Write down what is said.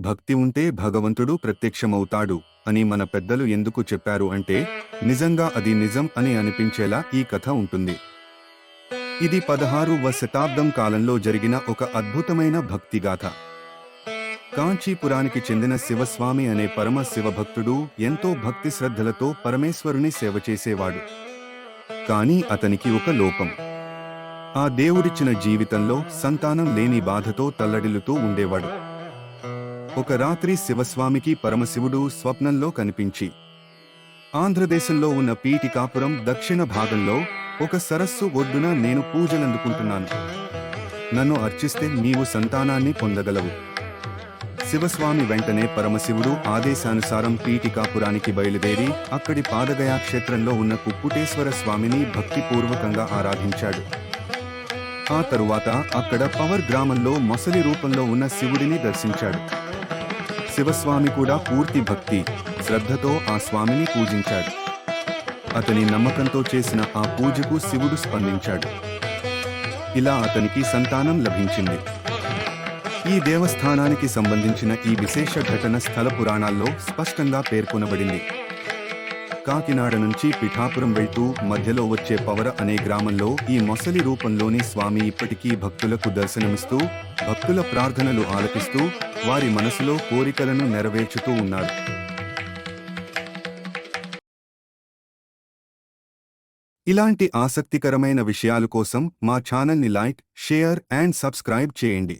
భక్తి ఉంటే భగవంతుడు ప్రత్యక్షమవుతాడు అని మన పెద్దలు ఎందుకు చెప్పారు అంటే నిజంగా అది నిజం అని అనిపించేలా ఈ కథ ఉంటుంది. ఇది 16వ శతాబ్దం కాలంలో జరిగిన ఒక అద్భుతమైన భక్తిగాథ. కాంచీపురానికి చెందిన శివస్వామి అనే పరమ శివభక్తుడు ఎంతో భక్తి శ్రద్ధలతో పరమేశ్వరుని సేవ చేసేవాడు. కానీ అతనికి ఒక లోపం. ఆ దేవుడిచ్చిన జీవితంలో సంతానం లేని బాధతో తల్లడిల్లుతూ ఉండేవాడు. ఒక రాత్రి శివస్వామికి పరమశివుడు స్వప్నంలో కనిపించి, ఆంధ్రదేశంలో ఉన్న పీఠికాపురం దక్షిణ భాగంలో ఒక సరస్సు ఒడ్డున నేను పూజలందుకుంటున్నాను. నన్ను అర్చిస్తే నీవు సంతానాన్ని పొందగలవు. శివస్వామి వెంటనే పరమశివుడు ఆదేశానుసారం పీఠికాపురానికి బయలుదేరి అక్కడి పాదగయా క్షేత్రంలో ఉన్న కుక్కుటేశ్వర స్వామిని భక్తిపూర్వకంగా ఆరాధించాడు. ఆ తరువాత అక్కడ పవర్ గ్రామంలో మొసలి రూపంలో ఉన్న శివుడిని దర్శించాడు. శివస్వామి కూడా పూర్తి భక్తి శ్రద్ధతో ఆ స్వామిని పూజించాడు. అతని నమ్మకంతో చేసిన ఆ పూజకు శివుడు స్పందించాడు. ఇలా అతనికి సంతానం లభించింది. ఈ దేవస్థానానికి సంబంధించిన ఈ విశేష ఘటన స్థల పురాణాల్లో స్పష్టంగా పేర్కొనబడింది. కాకినాడ నుంచి పిఠాపురం వెళ్తూ మధ్యలో వచ్చే పవర అనే గ్రామంలో ఈ మొసలి రూపంలోని స్వామి ఇప్పటికీ భక్తులకు దర్శనమిస్తూ, భక్తుల ప్రార్థనలు ఆలపిస్తూ, వారి మనసులో కోరికలను నెరవేర్చుతూ ఉన్నారు. ఇలాంటి ఆసక్తికరమైన విషయాల కోసం మా ఛానల్ని లైక్, షేర్ అండ్ సబ్స్క్రైబ్ చేయండి.